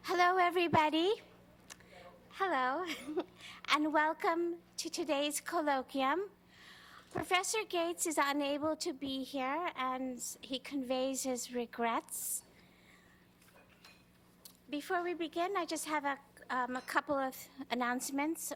Hello, everybody. Hello, and welcome to today's colloquium. Professor Gates is unable to be here, and he conveys his regrets. Before we begin, I just have a couple of announcements.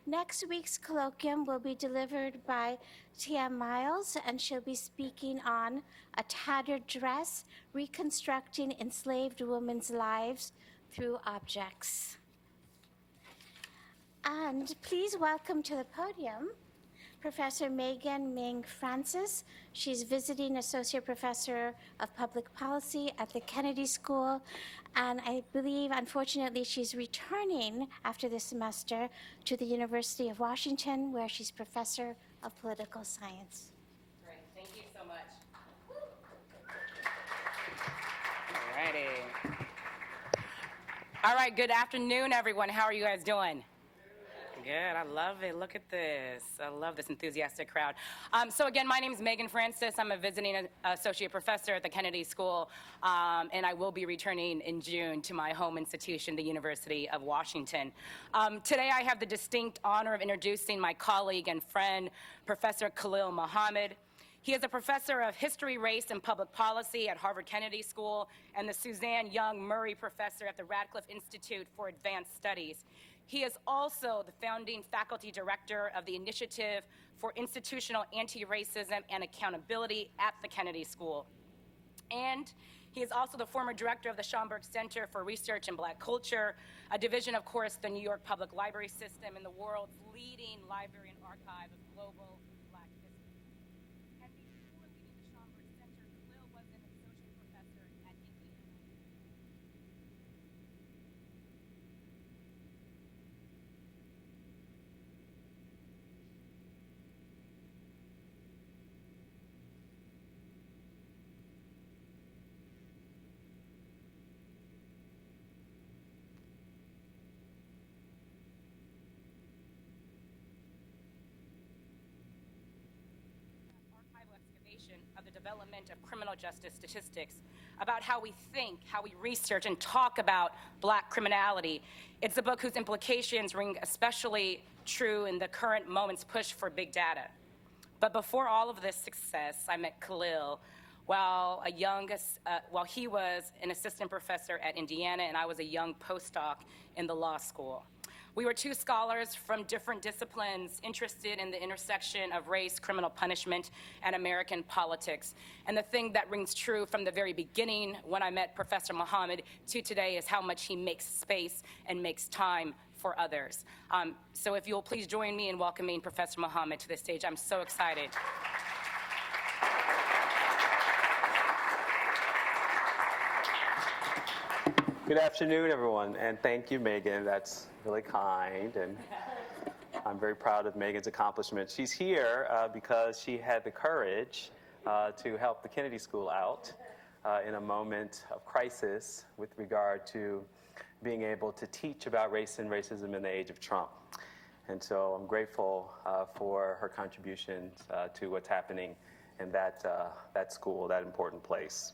Next week's colloquium will be delivered by Tia Miles, and she'll be speaking on A Tattered Dress, Reconstructing Enslaved Women's Lives Through Objects. And please welcome to the podium Professor Megan Ming Francis. She's visiting associate professor of public policy at the Kennedy School, and I believe, unfortunately, she's returning after the semester to the University of Washington, where she's professor of political science. Great, thank you so much. All righty. All right, good afternoon, everyone. How are you guys doing? Good, I love it. Look at this. I love this enthusiastic crowd. So again, my name is Megan Francis. I'm a visiting associate professor at the Kennedy School, and I will be returning in June to my home institution, the University of Washington. Today I have the distinct honor of introducing my colleague and friend, Professor Khalil Muhammad. He is a professor of history, race, and public policy at Harvard Kennedy School and the Suzanne Young Murray Professor at the Radcliffe Institute for Advanced Studies. He is also the founding faculty director of the Initiative for Institutional Anti-Racism and Accountability at the Kennedy School. And he is also the former director of the Schomburg Center for Research in Black Culture, a division, of course, the New York Public Library System and the world's leading library and archive of global Black history. And before leading the Schomburg Center, Khalil was an associate professor at Indiana. Of the development of criminal justice statistics, about how we think, how we research and talk about Black criminality. It's a book whose implications ring especially true in the current moment's push for big data. But before all of this success, I met Khalil while he was an assistant professor at Indiana and I was a young postdoc in the law school. We were two scholars from different disciplines interested in the intersection of race, criminal punishment, and American politics. And the thing that rings true from the very beginning when I met Professor Muhammad to today is how much he makes space and makes time for others. So if you'll please join me in welcoming Professor Muhammad to the stage. I'm so excited. Good afternoon, everyone, and thank you, Megan. That's really kind, and I'm very proud of Megan's accomplishments. She's here because she had the courage to help the Kennedy School out in a moment of crisis with regard to being able to teach about race and racism in the age of Trump. And so I'm grateful for her contributions to what's happening in that school, that important place.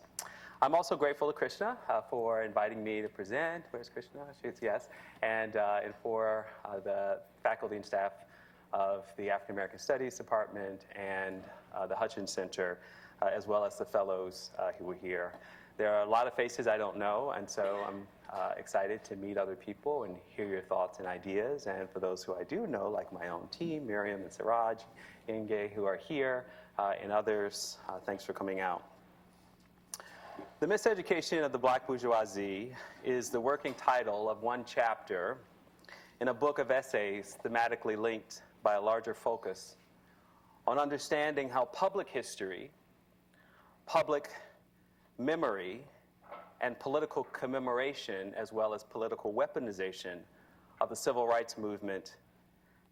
I'm also grateful to Krishna for inviting me to present. Where's Krishna? Yes. And for the faculty and staff of the African American Studies Department and the Hutchins Center, as well as the fellows who were here. There are a lot of faces I don't know, and so I'm excited to meet other people and hear your thoughts and ideas. And for those who I do know, like my own team, Miriam and Siraj, Inge, who are here, and others, thanks for coming out. The Miseducation of the Black Bourgeoisie is the working title of one chapter in a book of essays thematically linked by a larger focus on understanding how public history, public memory, and political commemoration, as well as political weaponization of the civil rights movement,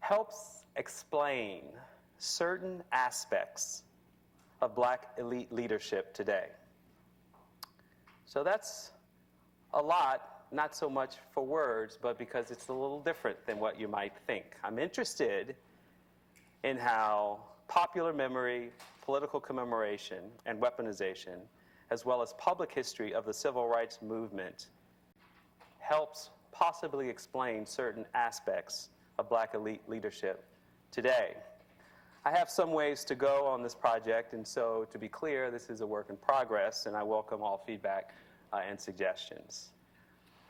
helps explain certain aspects of Black elite leadership today. So that's a lot, not so much for words, but because it's a little different than what you might think. I'm interested in how popular memory, political commemoration, and weaponization, as well as public history of the civil rights movement, helps possibly explain certain aspects of Black elite leadership today. I have some ways to go on this project, and so to be clear, this is a work in progress, and I welcome all feedback and suggestions.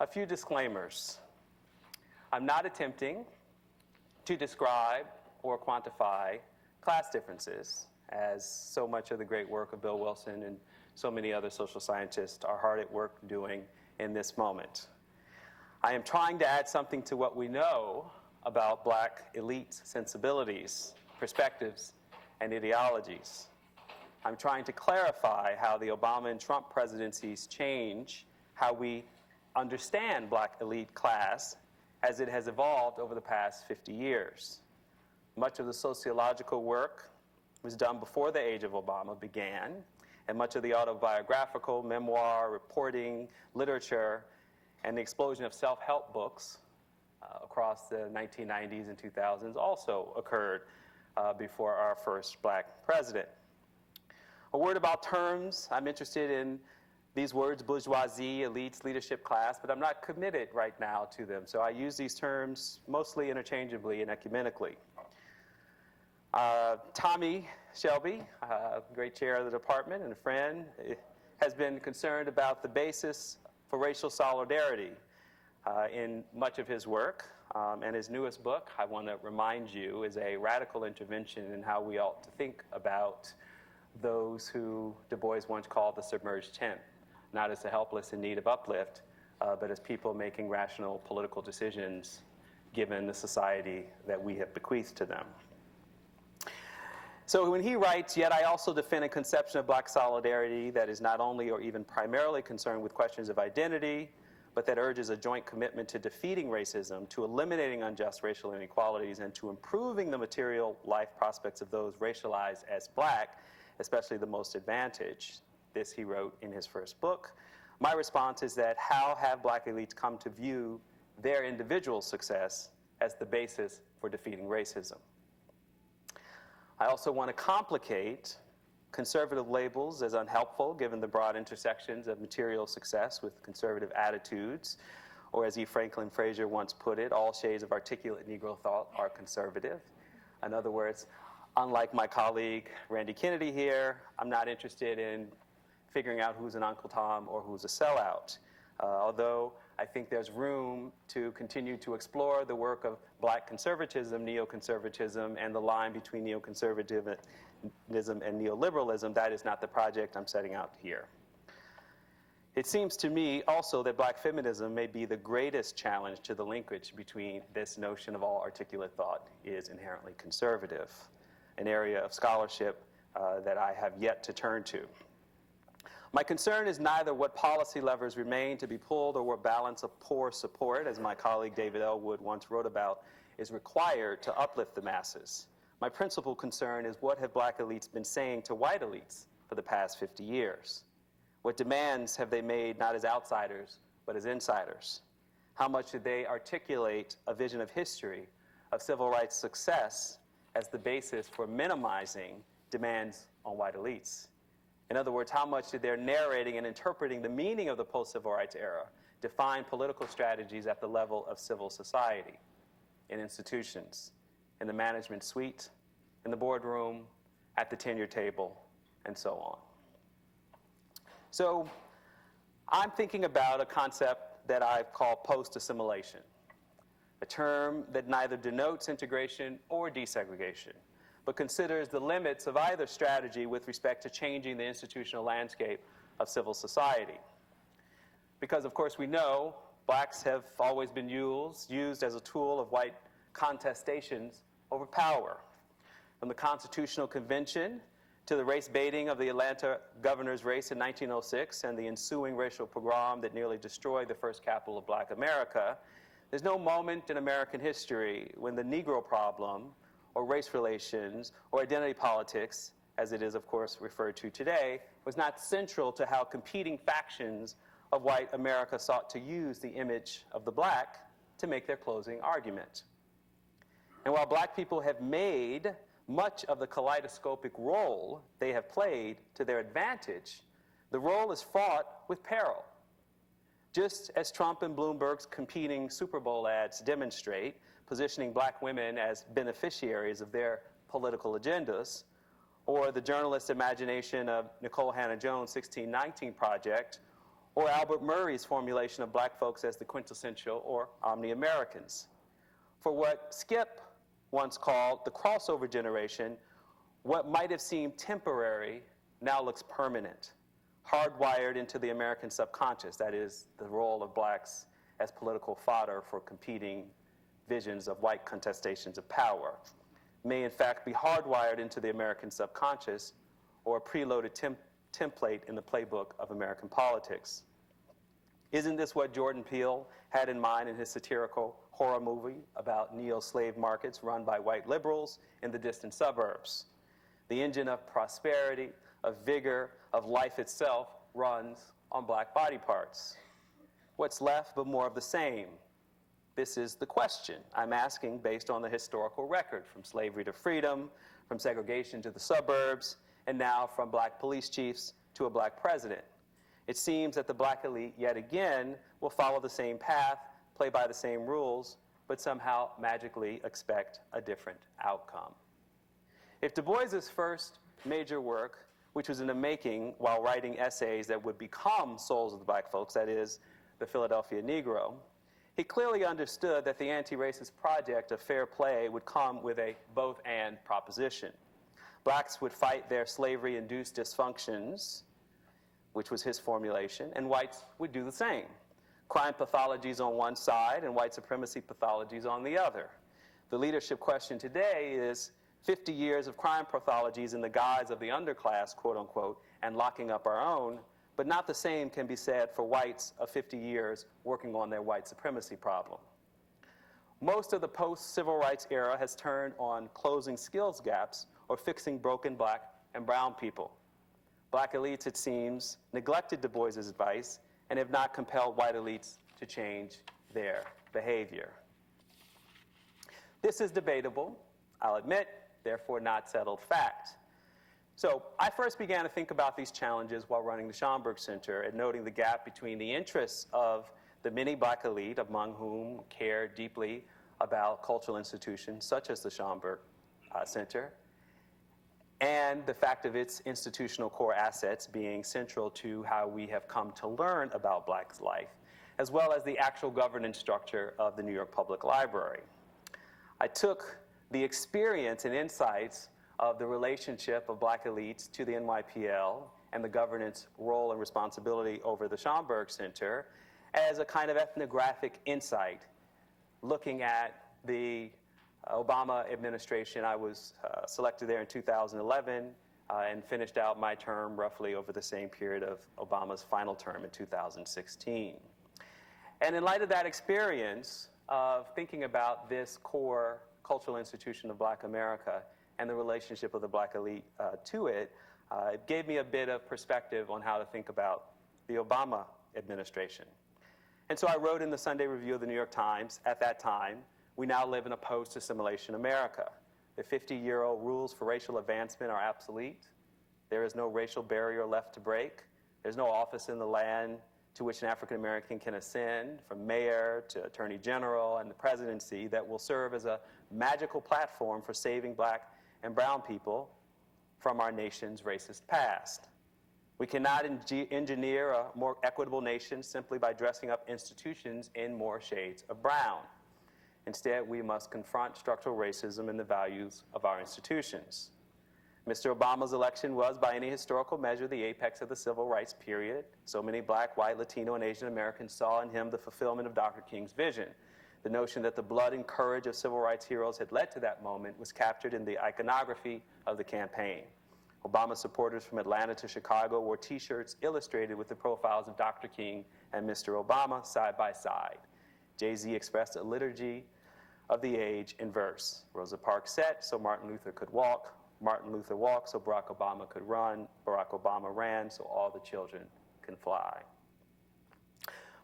A few disclaimers. I'm not attempting to describe or quantify class differences, as so much of the great work of Bill Wilson and so many other social scientists are hard at work doing in this moment. I am trying to add something to what we know about Black elite sensibilities, perspectives, and ideologies. I'm trying to clarify how the Obama and Trump presidencies change how we understand Black elite class as it has evolved over the past 50 years. Much of the sociological work was done before the age of Obama began, and much of the autobiographical, memoir, reporting, literature, and the explosion of self-help books across the 1990s and 2000s also occurred before our first Black president. A word about terms. I'm interested in these words, bourgeoisie, elites, leadership class, but I'm not committed right now to them. So I use these terms mostly interchangeably and ecumenically. Tommy Shelby, great chair of the department and a friend, has been concerned about the basis for racial solidarity in much of his work. And his newest book, I want to remind you, is a radical intervention in how we ought to think about those who Du Bois once called the submerged 10, not as the helpless in need of uplift, but as people making rational political decisions given the society that we have bequeathed to them. So when he writes, yet I also defend a conception of Black solidarity that is not only or even primarily concerned with questions of identity, but that urges a joint commitment to defeating racism, to eliminating unjust racial inequalities, and to improving the material life prospects of those racialized as Black, especially the most advantaged. This he wrote in his first book. My response is that how have Black elites come to view their individual success as the basis for defeating racism? I also want to complicate conservative labels as unhelpful given the broad intersections of material success with conservative attitudes, or as E. Franklin Frazier once put it, all shades of articulate Negro thought are conservative. In other words, unlike my colleague Randy Kennedy here, I'm not interested in figuring out who's an Uncle Tom or who's a sellout. Although I think there's room to continue to explore the work of Black conservatism, neoconservatism, and the line between neoconservatism and neoliberalism. That is not the project I'm setting out here. It seems to me also that Black feminism may be the greatest challenge to the linkage between this notion of all articulate thought is inherently conservative, an area of scholarship that I have yet to turn to. My concern is neither what policy levers remain to be pulled or what balance of poor support, as my colleague David Elwood once wrote about, is required to uplift the masses. My principal concern is what have Black elites been saying to white elites for the past 50 years? What demands have they made not as outsiders, but as insiders? How much did they articulate a vision of history, of civil rights success, as the basis for minimizing demands on white elites? In other words, how much did their narrating and interpreting the meaning of the post-civil rights era define political strategies at the level of civil society, in institutions, in the management suite, in the boardroom, at the tenure table, and so on? So I'm thinking about a concept that I've called post-assimilation, a term that neither denotes integration or desegregation, but considers the limits of either strategy with respect to changing the institutional landscape of civil society. Because, of course, we know Blacks have always been used as a tool of white contestations over power. From the Constitutional Convention to the race baiting of the Atlanta governor's race in 1906 and the ensuing racial pogrom that nearly destroyed the first capital of Black America, there's no moment in American history when the Negro problem or race relations, or identity politics, as it is, of course, referred to today, was not central to how competing factions of white America sought to use the image of the Black to make their closing argument. And while Black people have made much of the kaleidoscopic role they have played to their advantage, the role is fraught with peril. Just as Trump and Bloomberg's competing Super Bowl ads demonstrate, positioning black women as beneficiaries of their political agendas, or the journalist imagination of Nicole Hannah-Jones' 1619 Project, or Albert Murray's formulation of black folks as the quintessential or omni-Americans. For what Skip once called the crossover generation, what might have seemed temporary now looks permanent, hardwired into the American subconscious, that is, the role of blacks as political fodder for competing visions of white contestations of power, may in fact be hardwired into the American subconscious or a preloaded template in the playbook of American politics. Isn't this what Jordan Peele had in mind in his satirical horror movie about neo-slave markets run by white liberals in the distant suburbs? The engine of prosperity, of vigor, of life itself runs on black body parts. What's left but more of the same? This is the question I'm asking based on the historical record, from slavery to freedom, from segregation to the suburbs, and now from black police chiefs to a black president. It seems that the black elite, yet again, will follow the same path, play by the same rules, but somehow magically expect a different outcome. If Du Bois's first major work, which was in the making while writing essays that would become Souls of the Black Folks, that is, the Philadelphia Negro, he clearly understood that the anti-racist project of fair play would come with a both-and proposition. Blacks would fight their slavery-induced dysfunctions, which was his formulation, and whites would do the same. Crime pathologies on one side and white supremacy pathologies on the other. The leadership question today is 50 years of crime pathologies in the guise of the underclass, quote unquote, and locking up our own, but not the same can be said for whites of 50 years working on their white supremacy problem. Most of the post-civil rights era has turned on closing skills gaps or fixing broken black and brown people. Black elites, it seems, neglected Du Bois's advice and have not compelled white elites to change their behavior. This is debatable, I'll admit, therefore not settled fact. So I first began to think about these challenges while running the Schomburg Center and noting the gap between the interests of the many black elite, among whom care deeply about cultural institutions such as the Schomburg Center, and the fact of its institutional core assets being central to how we have come to learn about Black's life, as well as the actual governance structure of the New York Public Library. I took the experience and insights of the relationship of black elites to the NYPL and the governance role and responsibility over the Schomburg Center as a kind of ethnographic insight, looking at the Obama administration. I was selected there in 2011 and finished out my term roughly over the same period of Obama's final term in 2016. And in light of that experience of thinking about this core cultural institution of Black America and the relationship of the black elite to it, it gave me a bit of perspective on how to think about the Obama administration. And so I wrote in the Sunday Review of the New York Times at that time, we now live in a post-assimilation America. The 50-year-old rules for racial advancement are obsolete. There is no racial barrier left to break. There's no office in the land to which an African American can ascend, from mayor to attorney general and the presidency, that will serve as a magical platform for saving black and brown people from our nation's racist past. We cannot engineer a more equitable nation simply by dressing up institutions in more shades of brown. Instead, we must confront structural racism and the values of our institutions. Mr. Obama's election was, by any historical measure, the apex of the civil rights period. So many black, white, Latino, and Asian Americans saw in him the fulfillment of Dr. King's vision. The notion that the blood and courage of civil rights heroes had led to that moment was captured in the iconography of the campaign. Obama supporters from Atlanta to Chicago wore T-shirts illustrated with the profiles of Dr. King and Mr. Obama side by side. Jay-Z expressed a liturgy of the age in verse. Rosa Parks sat so Martin Luther could walk. Martin Luther walked so Barack Obama could run. Barack Obama ran so all the children can fly.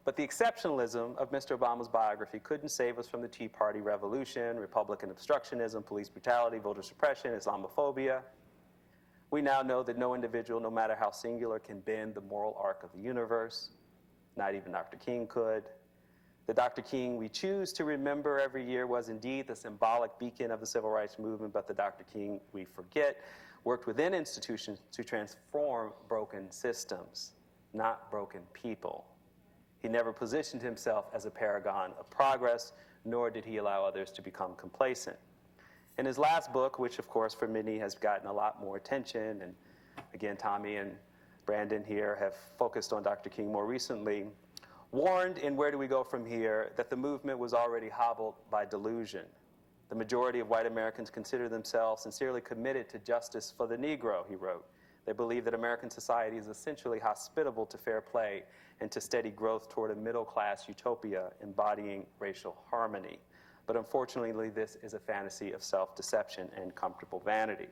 But the exceptionalism of Mr. Obama's biography couldn't save us from the Tea Party revolution, Republican obstructionism, police brutality, voter suppression, Islamophobia. We now know that no individual, no matter how singular, can bend the moral arc of the universe. Not even Dr. King could. The Dr. King we choose to remember every year was indeed the symbolic beacon of the civil rights movement, but the Dr. King we forget worked within institutions to transform broken systems, not broken people. He never positioned himself as a paragon of progress, nor did he allow others to become complacent. In his last book, which of course for many has gotten a lot more attention, and again, Tommy and Brandon here have focused on Dr. King more recently, warned in Where Do We Go From Here that the movement was already hobbled by delusion. The majority of white Americans consider themselves sincerely committed to justice for the Negro, he wrote. They believe that American society is essentially hospitable to fair play and to steady growth toward a middle-class utopia embodying racial harmony. But unfortunately, this is a fantasy of self-deception and comfortable vanity.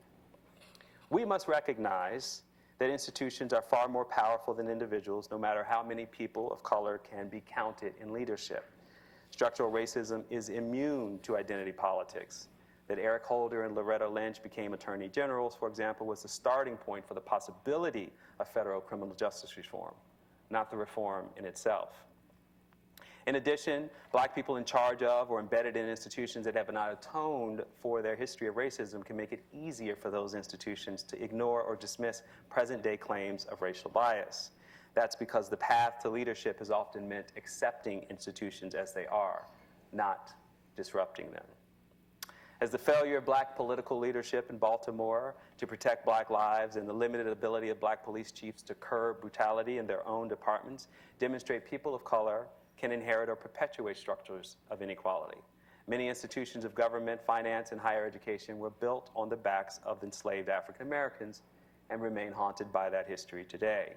We must recognize that institutions are far more powerful than individuals, no matter how many people of color can be counted in leadership. Structural racism is immune to identity politics. That Eric Holder and Loretta Lynch became attorney generals, for example, was the starting point for the possibility of federal criminal justice reform, not the reform in itself. In addition, black people in charge of or embedded in institutions that have not atoned for their history of racism can make it easier for those institutions to ignore or dismiss present-day claims of racial bias. That's because the path to leadership has often meant accepting institutions as they are, not disrupting them. As the failure of black political leadership in Baltimore to protect black lives and the limited ability of black police chiefs to curb brutality in their own departments demonstrate people of color can inherit or perpetuate structures of inequality. Many institutions of government, finance, and higher education were built on the backs of enslaved African Americans and remain haunted by that history today.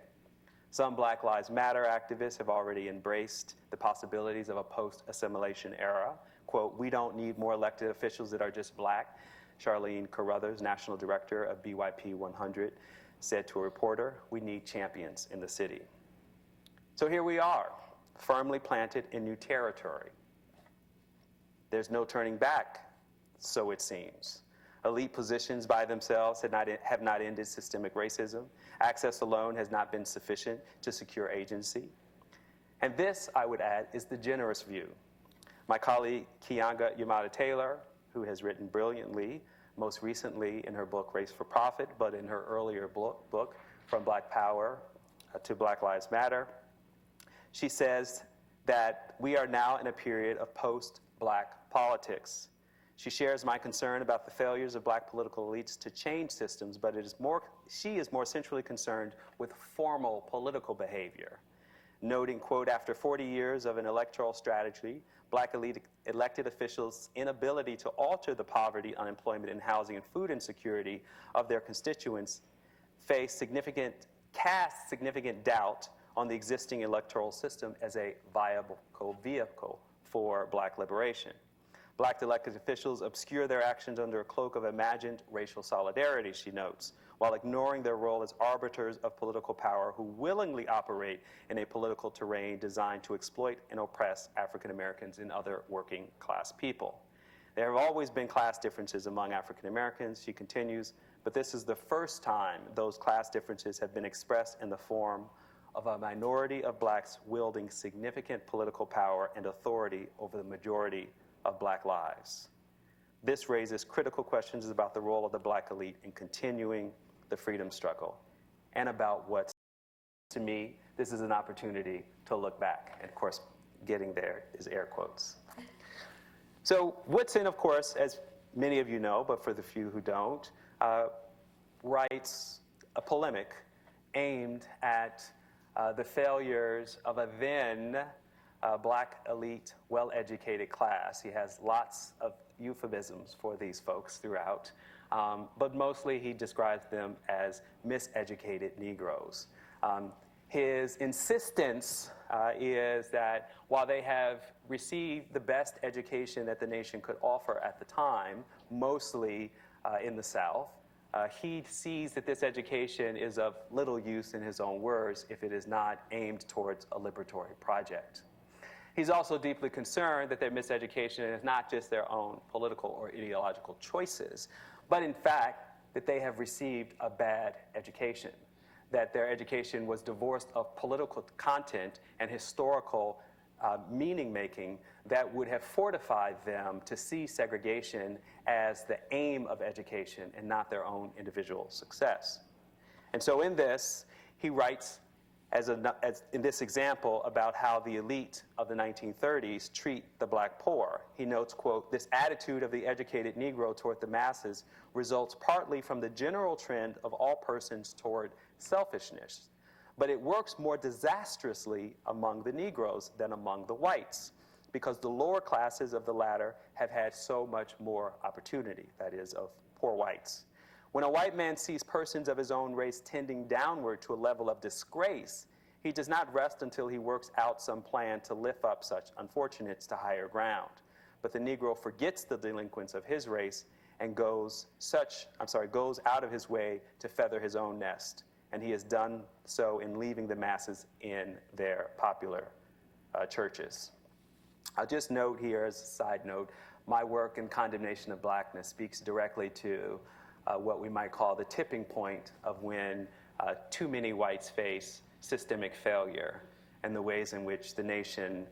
Some Black Lives Matter activists have already embraced the possibilities of a post-assimilation era. Quote, "We don't need more elected officials that are just black," Charlene Carruthers, national director of BYP 100, said to a reporter. "We need champions in the city." So here we are, firmly planted in new territory. There's no turning back, so it seems. Elite positions by themselves have not ended systemic racism. Access alone has not been sufficient to secure agency. And this, I would add, is the generous view. My colleague, Keeanga Yamada Taylor, who has written brilliantly, most recently in her book, Race for Profit, but in her earlier book, From Black Power to Black Lives Matter, she says that we are now in a period of post-black politics. She shares my concern about the failures of black political elites to change systems, but she is more centrally concerned with formal political behavior. Noting, quote, "After 40 years of an electoral strategy, black elected officials' inability to alter the poverty, unemployment, and housing and food insecurity of their constituents cast significant doubt on the existing electoral system as a viable vehicle for black liberation. Black elected officials obscure their actions under a cloak of imagined racial solidarity," she notes, while ignoring their role as arbiters of political power who willingly operate in a political terrain designed to exploit and oppress African Americans and other working class people. There have always been class differences among African Americans, she continues, but this is the first time those class differences have been expressed in the form of a minority of blacks wielding significant political power and authority over the majority of black lives. This raises critical questions about the role of the black elite in continuing the freedom struggle, and about what, to me, this is an opportunity to look back. And of course, getting there is air quotes. So Woodson, of course, as many of you know, but for the few who don't, writes a polemic aimed at the failures of a then black elite, well-educated class. He has lots of euphemisms for these folks throughout, but mostly he describes them as miseducated Negroes. His insistence is that while they have received the best education that the nation could offer at the time, mostly in the South, he sees that this education is of little use, in his own words, if it is not aimed towards a liberatory project. He's also deeply concerned that their miseducation is not just their own political or ideological choices, but in fact, that they have received a bad education. that their education was divorced of political content and historical meaning-making that would have fortified them to see segregation as the aim of education and not their own individual success. And so in this, he writes, as in this example, about how the elite of the 1930s treat the black poor. He notes, quote, "This attitude of the educated Negro toward the masses results partly from the general trend of all persons toward selfishness, but it works more disastrously among the Negroes than among the whites, because the lower classes of the latter have had so much more opportunity," that is, of poor whites. When a white man sees persons of his own race tending downward to a level of disgrace, he does not rest until he works out some plan to lift up such unfortunates to higher ground. But the Negro forgets the delinquents of his race and goes out of his way to feather his own nest. And he has done so in leaving the masses in their popular churches. I'll just note here as a side note, my work in condemnation of blackness speaks directly to what we might call the tipping point of when too many whites face systemic failure and the ways in which the nation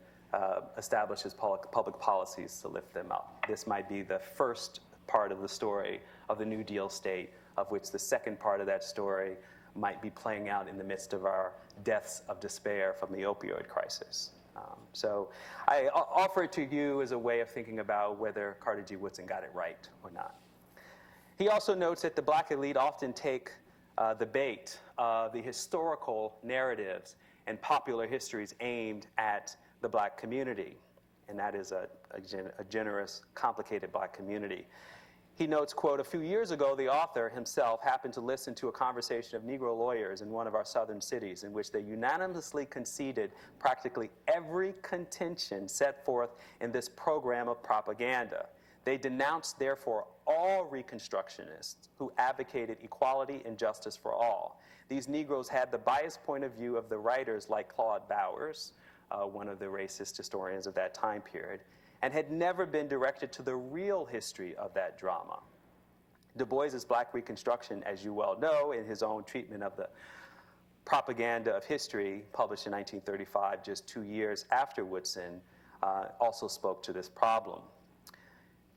establishes public policies to lift them up. This might be the first part of the story of the New Deal state, of which the second part of that story might be playing out in the midst of our deaths of despair from the opioid crisis. So I offer it to you as a way of thinking about whether Carter G. Woodson got it right or not. He also notes that the black elite often take the bait of the historical narratives and popular histories aimed at the black community, and that is a generous, complicated black community. He notes, quote, "A few years ago, the author himself happened to listen to a conversation of Negro lawyers in one of our southern cities in which they unanimously conceded practically every contention set forth in this program of propaganda. They denounced, therefore, all Reconstructionists who advocated equality and justice for all. These Negroes had the biased point of view of the writers like Claude Bowers, one of the racist historians of that time period, and had never been directed to the real history of that drama. Du Bois's Black Reconstruction, as you well know, in his own treatment of the propaganda of history, published in 1935, just 2 years after Woodson, also spoke to this problem.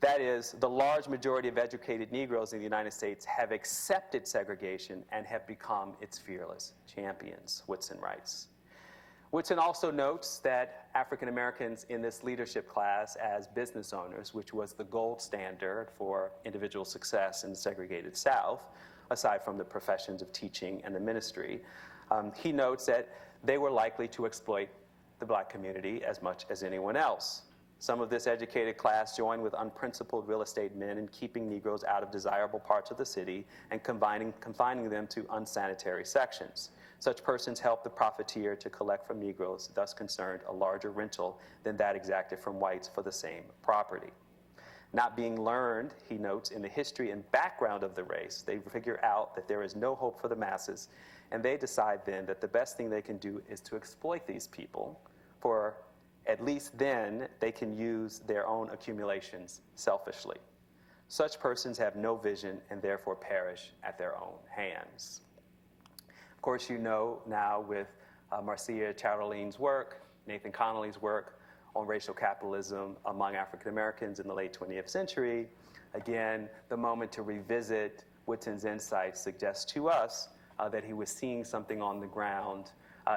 That is, the large majority of educated Negroes in the United States have accepted segregation and have become its fearless champions," Woodson writes. Woodson also notes that African Americans in this leadership class as business owners, which was the gold standard for individual success in the segregated South, aside from the professions of teaching and the ministry, he notes that they were likely to exploit the black community as much as anyone else. Some of this educated class joined with unprincipled real estate men in keeping Negroes out of desirable parts of the city and confining them to unsanitary sections. Such persons helped the profiteer to collect from Negroes, thus concerned a larger rental than that exacted from whites for the same property. Not being learned, he notes, in the history and background of the race, they figure out that there is no hope for the masses, and they decide then that the best thing they can do is to exploit these people, for at least then they can use their own accumulations selfishly. Such persons have no vision and therefore perish at their own hands. Of course, you know now with Marcia Chatterleen's work, Nathan Connolly's work on racial capitalism among African Americans in the late 20th century, again, the moment to revisit Woodson's insights suggests to us that he was seeing something on the ground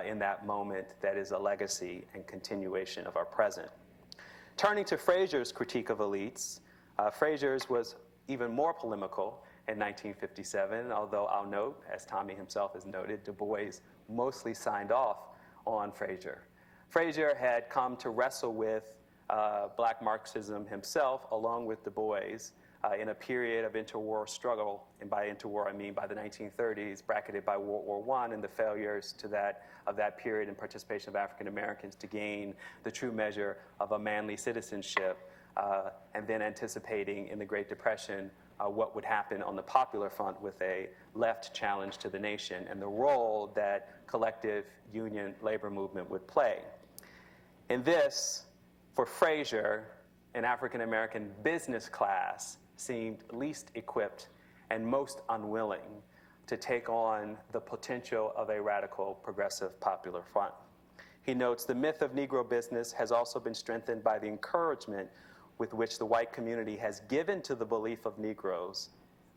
in that moment that is a legacy and continuation of our present. Turning to Frazier's critique of elites, Frazier's was even more polemical in 1957, although I'll note, as Tommy himself has noted, Du Bois mostly signed off on Frazier. Frazier had come to wrestle with black Marxism himself, along with Du Bois, in a period of interwar struggle, and by interwar I mean by the 1930s, bracketed by World War I and the failures of that period and participation of African Americans to gain the true measure of a manly citizenship, and then anticipating in the Great Depression what would happen on the popular front with a left challenge to the nation and the role that collective union labor movement would play. In this, for Frazier, an African American business class seemed least equipped and most unwilling to take on the potential of a radical progressive popular front. He notes the myth of Negro business has also been strengthened by the encouragement with which the white community has given to the belief of Negroes,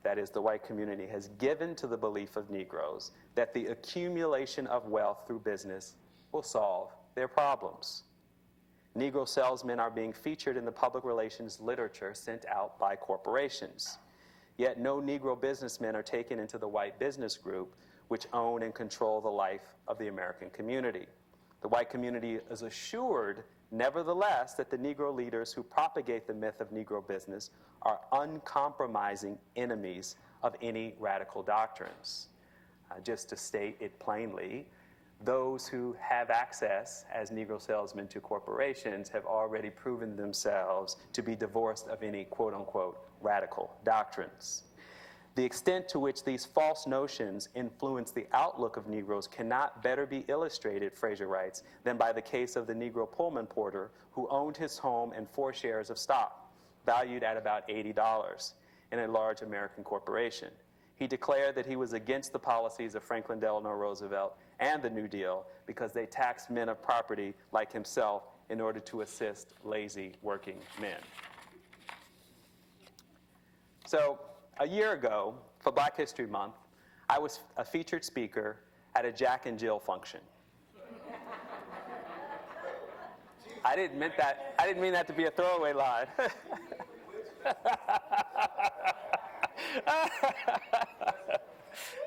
that is, the white community has given to the belief of Negroes, that the accumulation of wealth through business will solve their problems. Negro salesmen are being featured in the public relations literature sent out by corporations. Yet no Negro businessmen are taken into the white business group, which own and control the life of the American community. The white community is assured, nevertheless, that the Negro leaders who propagate the myth of Negro business are uncompromising enemies of any radical doctrines. Just to state it plainly, those who have access as Negro salesmen to corporations have already proven themselves to be divorced of any quote-unquote radical doctrines. The extent to which these false notions influence the outlook of Negroes cannot better be illustrated, Fraser writes, than by the case of the Negro Pullman porter who owned his home and 4 shares of stock, valued at about $80, in a large American corporation. He declared that he was against the policies of Franklin Delano Roosevelt and the New Deal because they taxed men of property like himself in order to assist lazy working men. So, a year ago, for Black History Month, I was a featured speaker at a Jack and Jill function. I didn't mean that to be a throwaway line.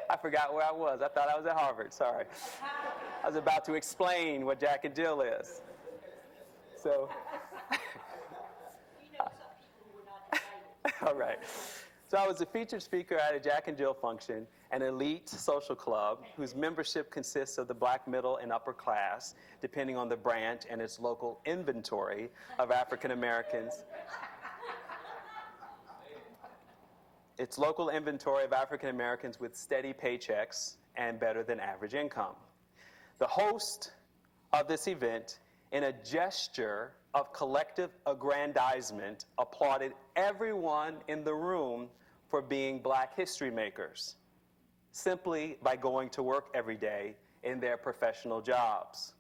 I forgot where I was. I thought I was at Harvard. Sorry. I was about to explain what Jack and Jill is. So, all right. So I was a featured speaker at a Jack and Jill function, an elite social club whose membership consists of the black middle and upper class, depending on the branch and its local inventory of African Americans. Its local inventory of African Americans with steady paychecks and better than average income. The host of this event, in a gesture of collective aggrandizement, applauded everyone in the room for being Black history makers, simply by going to work every day in their professional jobs.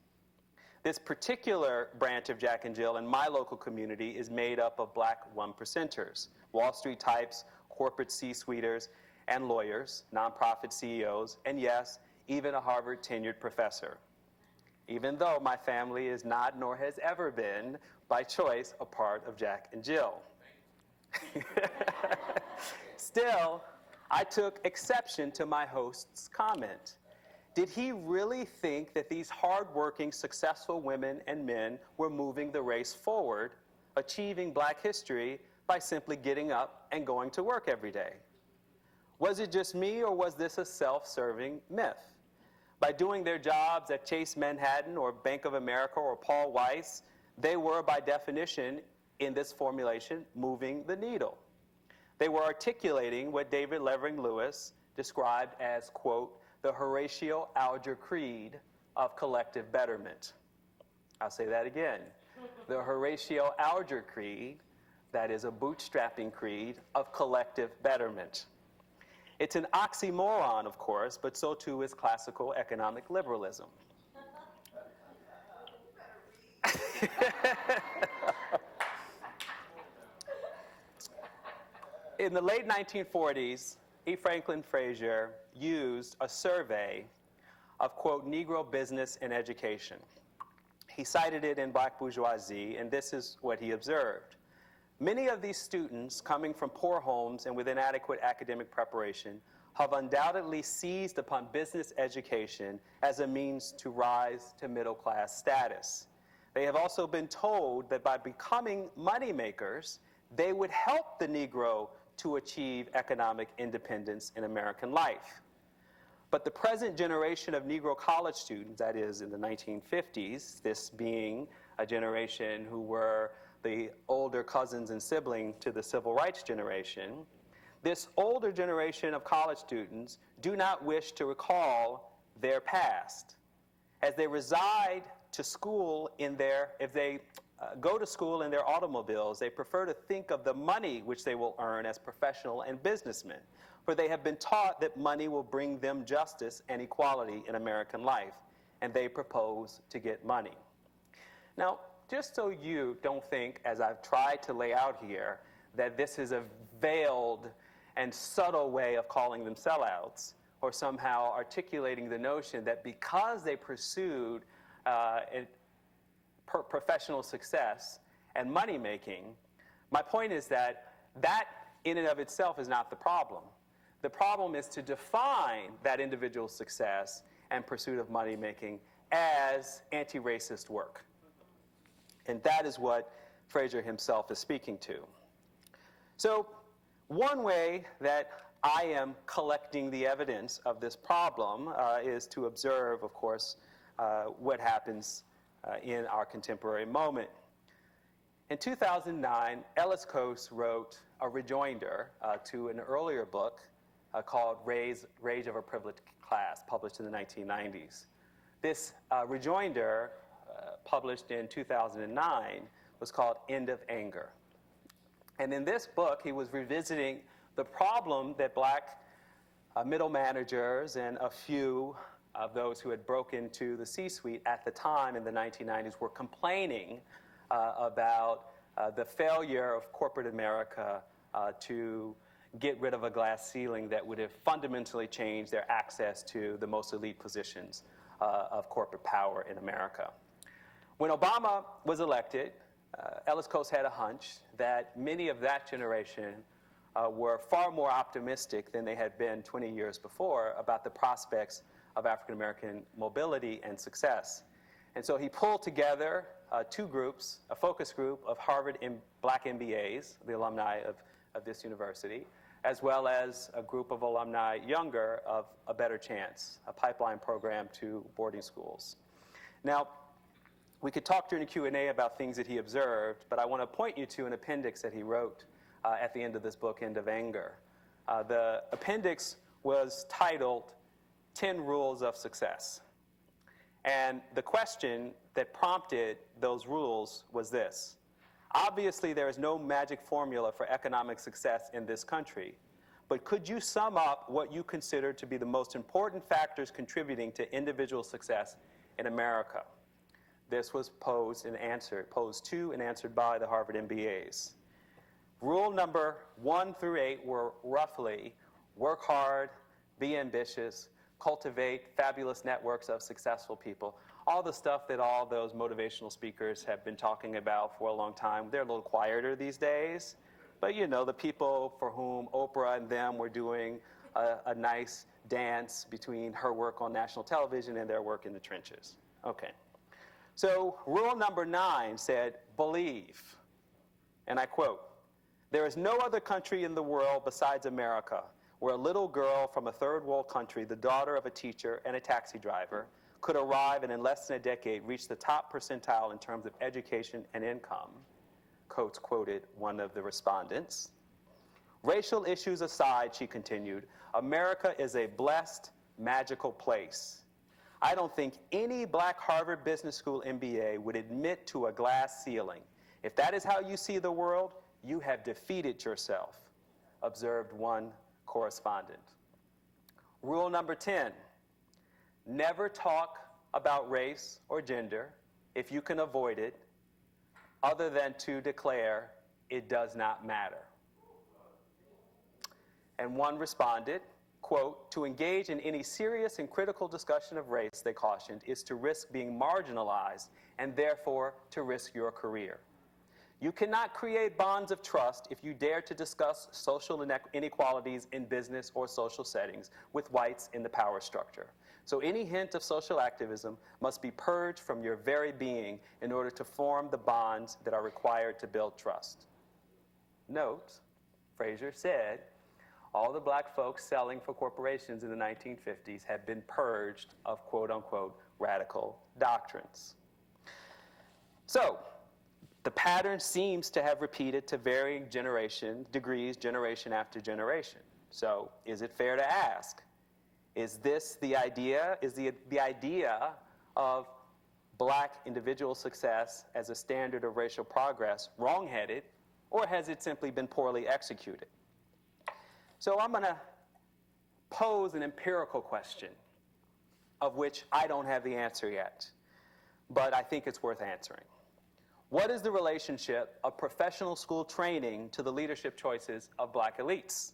This particular branch of Jack and Jill in my local community is made up of Black one-percenters, Wall Street types, corporate C-suiters, and lawyers, nonprofit CEOs, and yes, even a Harvard tenured professor. Even though my family is not, nor has ever been, by choice, a part of Jack and Jill. Still, I took exception to my host's comment. Did he really think that these hardworking, successful women and men were moving the race forward, achieving Black history by simply getting up and going to work every day? Was it just me, or was this a self-serving myth? By doing their jobs at Chase Manhattan or Bank of America or Paul Weiss, they were, by definition, in this formulation, moving the needle. They were articulating what David Levering Lewis described as, quote, the Horatio Alger Creed of collective betterment. I'll say that again. The Horatio Alger Creed, that is a bootstrapping creed of collective betterment. It's an oxymoron, of course, but so too is classical economic liberalism. In the late 1940s, E. Franklin Frazier used a survey of, quote, Negro business and education. He cited it in Black Bourgeoisie, and this is what he observed. Many of these students, coming from poor homes and with inadequate academic preparation, have undoubtedly seized upon business education as a means to rise to middle-class status. They have also been told that by becoming moneymakers, they would help the Negro to achieve economic independence in American life. But the present generation of Negro college students, that is in the 1950s, this being a generation who were the older cousins and siblings to the civil rights generation, this older generation of college students do not wish to recall their past. As they reside to school in their, if they go to school in their automobiles, they prefer to think of the money which they will earn as professional and businessmen. for they have been taught that money will bring them justice and equality in American life, and they propose to get money. Now, just so you don't think, as I've tried to lay out here, that this is a veiled and subtle way of calling them sellouts, or somehow articulating the notion that because they pursued professional success and money-making, my point is that that in and of itself is not the problem. The problem is to define that individual success and pursuit of money-making as anti-racist work. And that is what Fraser himself is speaking to. So one way that I am collecting the evidence of this problem is to observe, of course, what happens in our contemporary moment. In 2009, Ellis Coase wrote a rejoinder to an earlier book called Rage of a Privileged Class, published in the 1990s. This rejoinder, published in 2009, was called End of Anger. And in this book, he was revisiting the problem that black middle managers and a few of those who had broken into the C-suite at the time in the 1990s were complaining about the failure of corporate America to get rid of a glass ceiling that would have fundamentally changed their access to the most elite positions of corporate power in America. When Obama was elected, Ellis Coase had a hunch that many of that generation were far more optimistic than they had been 20 years before about the prospects of African American mobility and success. And so he pulled together two groups, a focus group of Harvard black MBAs, the alumni of this university, as well as a group of alumni younger of A Better Chance, a pipeline program to boarding schools. Now, we could talk during the Q&A about things that he observed, but I want to point you to an appendix that he wrote at the end of this book, End of Anger. The appendix was titled 10 Rules of Success. And the question that prompted those rules was this: obviously, there is no magic formula for economic success in this country, but could you sum up what you consider to be the most important factors contributing to individual success in America? This was posed to and answered by the Harvard MBAs. Rule number 1 through 8 were roughly work hard, be ambitious, cultivate fabulous networks of successful people. All the stuff that all those motivational speakers have been talking about for a long time. They're a little quieter these days, but you know, the people for whom Oprah and them were doing a nice dance between her work on national television and their work in the trenches. Okay. So rule number 9 said, believe. And I quote, "There is no other country in the world besides America where a little girl from a third world country, the daughter of a teacher and a taxi driver, could arrive and in less than a decade reach the top percentile in terms of education and income." Coates quoted one of the respondents. "Racial issues aside," she continued, "America is a blessed, magical place. I don't think any black Harvard Business School MBA would admit to a glass ceiling. If that is how you see the world, you have defeated yourself," observed one correspondent. Rule number 10, never talk about race or gender if you can avoid it, other than to declare it does not matter. And one responded, quote, "To engage in any serious and critical discussion of race," they cautioned, "is to risk being marginalized and therefore to risk your career. You cannot create bonds of trust if you dare to discuss social inequalities in business or social settings with whites in the power structure. So any hint of social activism must be purged from your very being in order to form the bonds that are required to build trust." Note, Fraser said, all the black folks selling for corporations in the 1950s had been purged of quote-unquote radical doctrines. So, the pattern seems to have repeated to varying degrees, generation after generation. So, is it fair to ask, is this the idea, is the idea of black individual success as a standard of racial progress wrong-headed, or has it simply been poorly executed? So I'm going to pose an empirical question of which I don't have the answer yet, but I think it's worth answering. What is the relationship of professional school training to the leadership choices of black elites?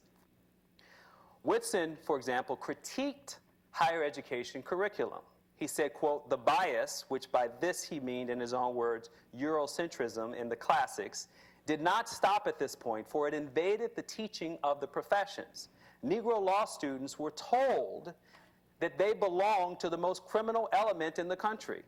Whitson, for example, critiqued higher education curriculum. He said, quote, "The bias, which by this he meant in his own words, Eurocentrism in the classics, did not stop at this point, for it invaded the teaching of the professions. Negro law students were told that they belonged to the most criminal element in the country.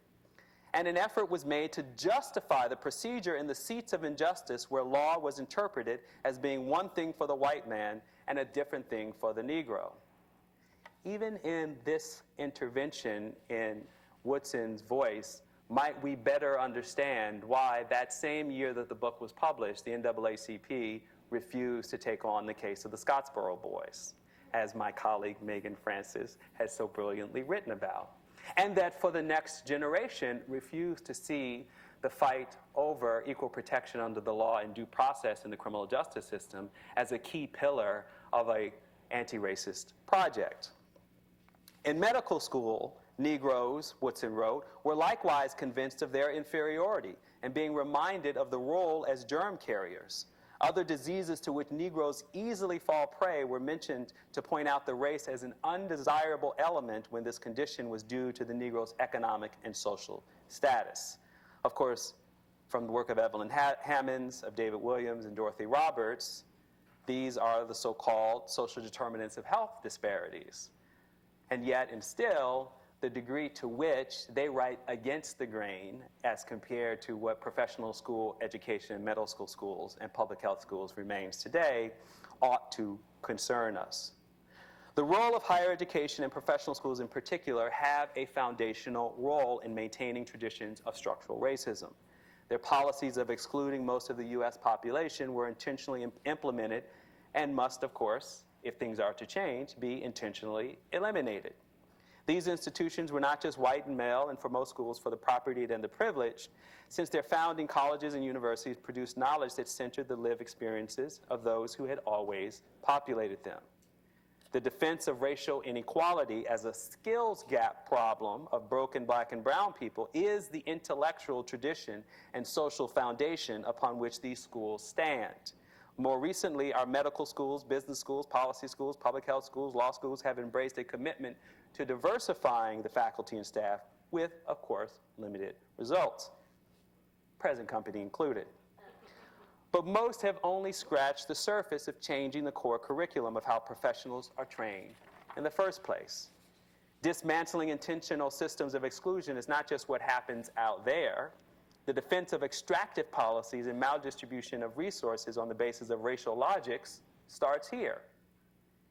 And an effort was made to justify the procedure in the seats of injustice where law was interpreted as being one thing for the white man and a different thing for the Negro." Even in this intervention in Woodson's voice, might we better understand why that same year that the book was published, the NAACP refused to take on the case of the Scottsboro Boys, as my colleague Megan Francis has so brilliantly written about. And that for the next generation refused to see the fight over equal protection under the law and due process in the criminal justice system as a key pillar of an anti-racist project. In medical school, Negroes, Woodson wrote, were likewise convinced of their inferiority and being reminded of the role as germ carriers. Other diseases to which Negroes easily fall prey were mentioned to point out the race as an undesirable element when this condition was due to the Negro's economic and social status. Of course, from the work of Evelyn Hammonds, of David Williams, and Dorothy Roberts, these are the so-called social determinants of health disparities. And yet, and still, the degree to which they write against the grain as compared to what professional school education in middle school schools and public health schools remains today ought to concern us. The role of higher education and professional schools in particular have a foundational role in maintaining traditions of structural racism. Their policies of excluding most of the U.S. population were intentionally implemented and must, of course, if things are to change, be intentionally eliminated. These institutions were not just white and male, and for most schools, for the propertied and the privileged. Since their founding, colleges and universities produced knowledge that centered the lived experiences of those who had always populated them. The defense of racial inequality as a skills gap problem of broken black and brown people is the intellectual tradition and social foundation upon which these schools stand. More recently, our medical schools, business schools, policy schools, public health schools, law schools have embraced a commitment to diversifying the faculty and staff with, of course, limited results, present company included. But most have only scratched the surface of changing the core curriculum of how professionals are trained in the first place. Dismantling intentional systems of exclusion is not just what happens out there. The defense of extractive policies and maldistribution of resources on the basis of racial logics starts here.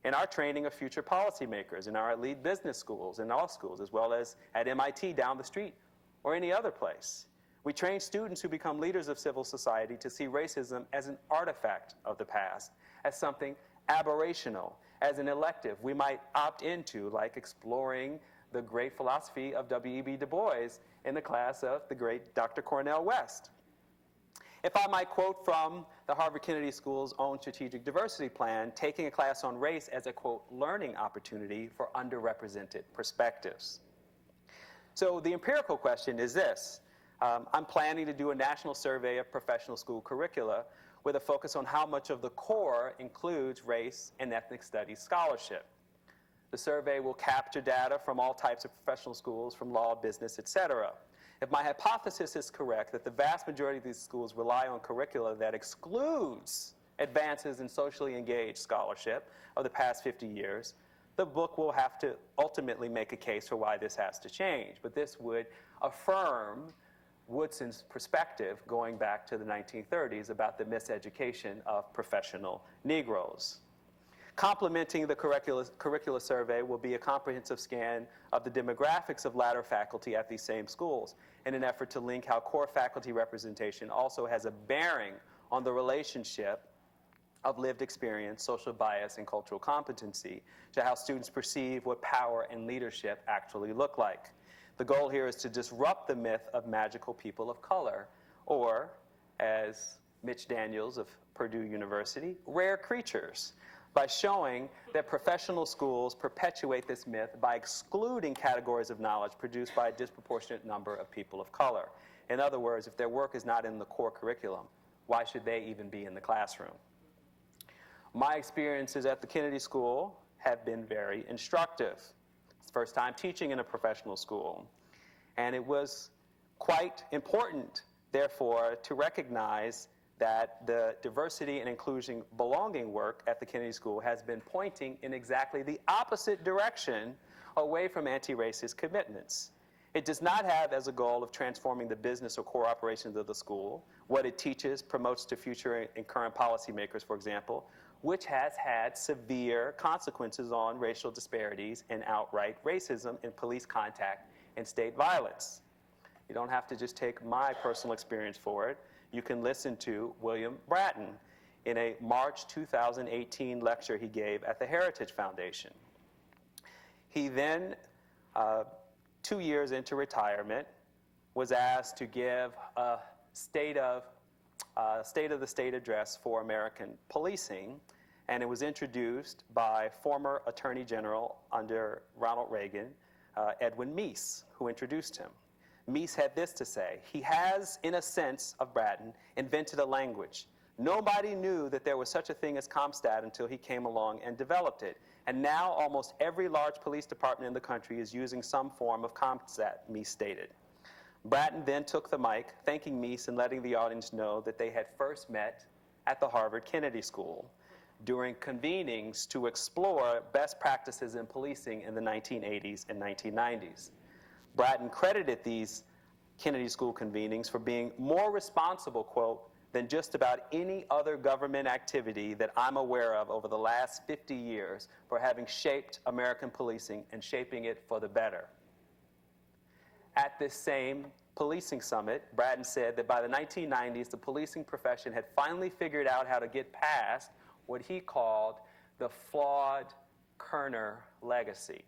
In our training of future policymakers, in our elite business schools and law schools, as well as at MIT down the street or any other place. We train students who become leaders of civil society to see racism as an artifact of the past, as something aberrational, as an elective we might opt into, like exploring the great philosophy of W.E.B. Du Bois in the class of the great Dr. Cornel West. If I might quote from the Harvard Kennedy School's own strategic diversity plan, taking a class on race as a, quote, learning opportunity for underrepresented perspectives. So the empirical question is this. I'm planning to do a national survey of professional school curricula with a focus on how much of the core includes race and ethnic studies scholarship. The survey will capture data from all types of professional schools, from law, business, et cetera. If my hypothesis is correct, that the vast majority of these schools rely on curricula that excludes advances in socially engaged scholarship of the past 50 years, the book will have to ultimately make a case for why this has to change. But this would affirm Woodson's perspective going back to the 1930s about the miseducation of professional Negroes. Complementing the curricula survey will be a comprehensive scan of the demographics of latter faculty at these same schools in an effort to link how core faculty representation also has a bearing on the relationship of lived experience, social bias, and cultural competency to how students perceive what power and leadership actually look like. The goal here is to disrupt the myth of magical people of color, or, as Mitch Daniels of Purdue University, rare creatures, by showing that professional schools perpetuate this myth by excluding categories of knowledge produced by a disproportionate number of people of color. In other words, if their work is not in the core curriculum, why should they even be in the classroom? My experiences at the Kennedy School have been very instructive. It's the first time teaching in a professional school. And it was quite important, therefore, to recognize that the diversity and inclusion belonging work at the Kennedy School has been pointing in exactly the opposite direction away from anti-racist commitments. It does not have as a goal of transforming the business or core operations of the school, what it teaches, promotes to future and current policymakers, for example, which has had severe consequences on racial disparities and outright racism in police contact and state violence. You don't have to just take my personal experience for it. You can listen to William Bratton in a March 2018 lecture he gave at the Heritage Foundation. He then, 2 years into retirement, was asked to give a state of the state address for American policing, and it was introduced by former Attorney General under Ronald Reagan, Edwin Meese, who introduced him. Meese had this to say: he has, in a sense of Bratton, invented a language. Nobody knew that there was such a thing as CompStat until he came along and developed it. And now almost every large police department in the country is using some form of CompStat, Meese stated. Bratton then took the mic, thanking Meese and letting the audience know that they had first met at the Harvard Kennedy School during convenings to explore best practices in policing in the 1980s and 1990s. Bratton credited these Kennedy School convenings for being more responsible, quote, than just about any other government activity that I'm aware of over the last 50 years for having shaped American policing and shaping it for the better. At this same policing summit, Bratton said that by the 1990s, the policing profession had finally figured out how to get past what he called the flawed Kerner legacy.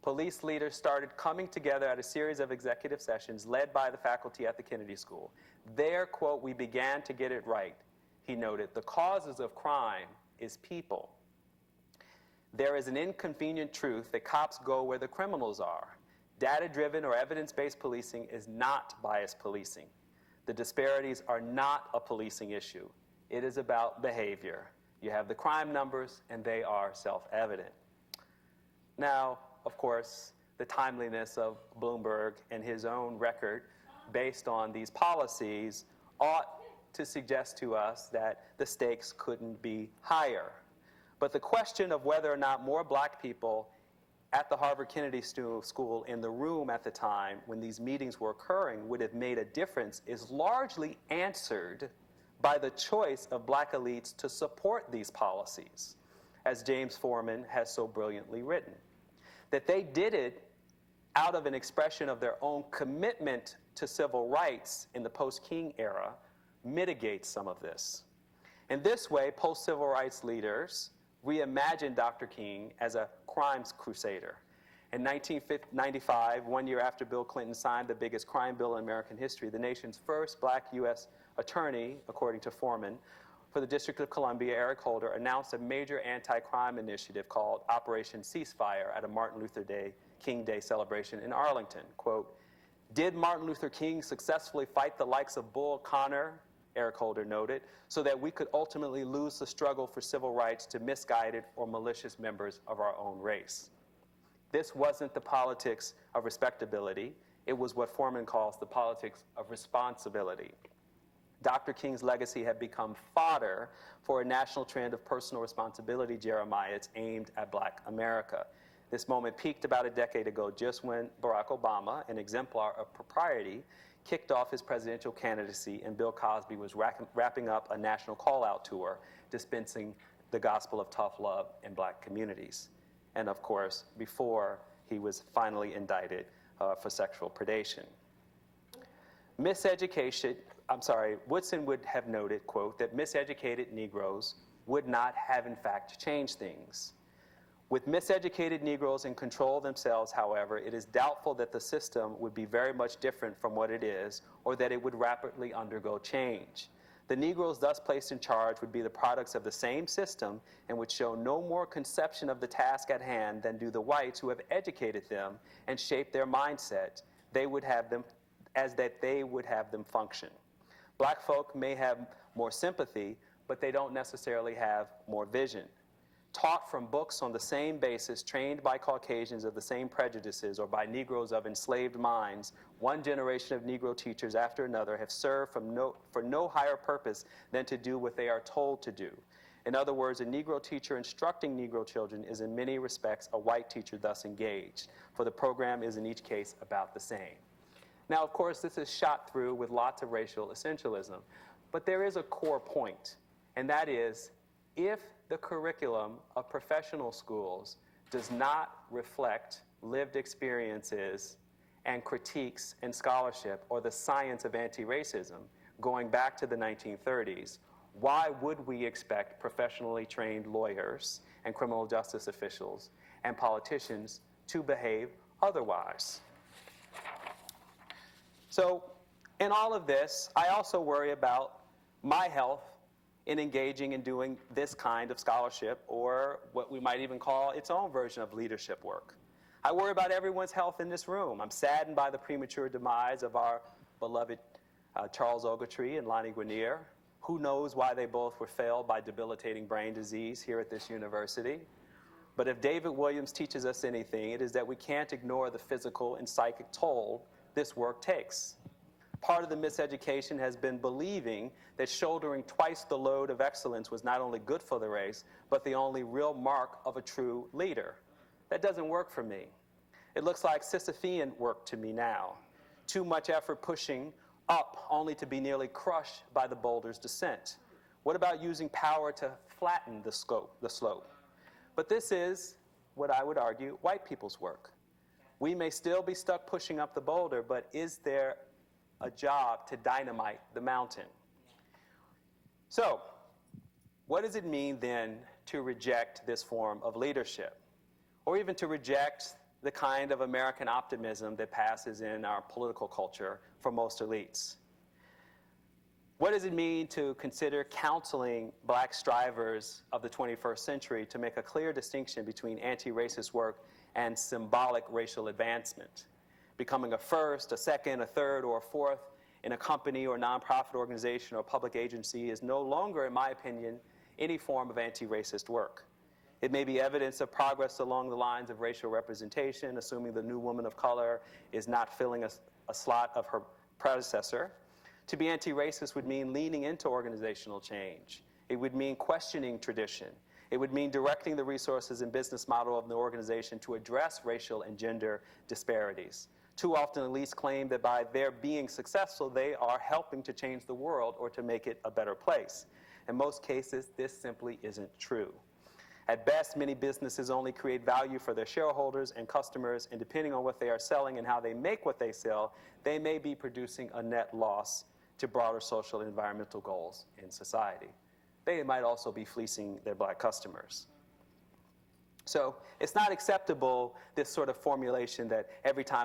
Police leaders started coming together at a series of executive sessions led by the faculty at the Kennedy School. There, quote, we began to get it right, he noted. The causes of crime is people. There is an inconvenient truth that cops go where the criminals are. Data-driven or evidence-based policing is not biased policing. The disparities are not a policing issue. It is about behavior. You have the crime numbers, and they are self-evident. Now, of course, the timeliness of Bloomberg and his own record based on these policies ought to suggest to us that the stakes couldn't be higher. But the question of whether or not more black people at the Harvard Kennedy School in the room at the time when these meetings were occurring would have made a difference is largely answered by the choice of black elites to support these policies, as James Foreman has so brilliantly written. That they did it out of an expression of their own commitment to civil rights in the post-King era mitigates some of this. In this way, post-civil rights leaders reimagined Dr. King as a crimes crusader. In 1995, 1 year after Bill Clinton signed the biggest crime bill in American history, the nation's first black U.S. attorney, according to Foreman, for the District of Columbia, Eric Holder, announced a major anti-crime initiative called Operation Ceasefire at a Martin Luther King Day celebration in Arlington. Quote, did Martin Luther King successfully fight the likes of Bull Connor, Eric Holder noted, so that we could ultimately lose the struggle for civil rights to misguided or malicious members of our own race? This wasn't the politics of respectability. It was what Foreman calls the politics of responsibility. Dr. King's legacy had become fodder for a national trend of personal responsibility Jeremiads aimed at black America. This moment peaked about a decade ago, just when Barack Obama, an exemplar of propriety, kicked off his presidential candidacy and Bill Cosby was wrapping up a national call-out tour dispensing the gospel of tough love in black communities. And of course, before he was finally indicted for sexual predation. Woodson would have noted, quote, that miseducated Negroes would not have in fact changed things. With miseducated Negroes in control themselves, however, it is doubtful that the system would be very much different from what it is, or that it would rapidly undergo change. The Negroes thus placed in charge would be the products of the same system and would show no more conception of the task at hand than do the whites who have educated them and shaped their mindset. They would have them function. Black folk may have more sympathy, but they don't necessarily have more vision. Taught from books on the same basis, trained by Caucasians of the same prejudices, or by Negroes of enslaved minds, one generation of Negro teachers after another have served for no higher purpose than to do what they are told to do. In other words, a Negro teacher instructing Negro children is in many respects a white teacher thus engaged, for the program is in each case about the same. Now, of course, this is shot through with lots of racial essentialism, but there is a core point, and that is, if the curriculum of professional schools does not reflect lived experiences and critiques and scholarship or the science of anti-racism going back to the 1930s, why would we expect professionally trained lawyers and criminal justice officials and politicians to behave otherwise? So in all of this, I also worry about my health in engaging in doing this kind of scholarship, or what we might even call its own version of leadership work. I worry about everyone's health in this room. I'm saddened by the premature demise of our beloved Charles Ogletree and Lonnie Guinier. Who knows why they both were failed by debilitating brain disease here at this university. But if David Williams teaches us anything, it is that we can't ignore the physical and psychic toll this work takes. Part of the miseducation has been believing that shouldering twice the load of excellence was not only good for the race, but the only real mark of a true leader. That doesn't work for me. It looks like Sisyphean work to me now. Too much effort pushing up only to be nearly crushed by the boulder's descent. What about using power to flatten the slope? But this is, what I would argue, white people's work. We may still be stuck pushing up the boulder, but is there a job to dynamite the mountain? So, what does it mean then to reject this form of leadership? Or even to reject the kind of American optimism that passes in our political culture for most elites? What does it mean to consider counseling black strivers of the 21st century to make a clear distinction between anti-racist work and symbolic racial advancement? Becoming a first, a second, a third, or a fourth in a company or nonprofit organization or public agency is no longer, in my opinion, any form of anti-racist work. It may be evidence of progress along the lines of racial representation, assuming the new woman of color is not filling a slot of her predecessor. To be anti-racist would mean leaning into organizational change. It would mean questioning tradition. It would mean directing the resources and business model of the organization to address racial and gender disparities. Too often, elites claim that by their being successful, they are helping to change the world or to make it a better place. In most cases, this simply isn't true. At best, many businesses only create value for their shareholders and customers, and depending on what they are selling and how they make what they sell, they may be producing a net loss to broader social and environmental goals in society. They might also be fleecing their black customers. So it's not acceptable, this sort of formulation that every time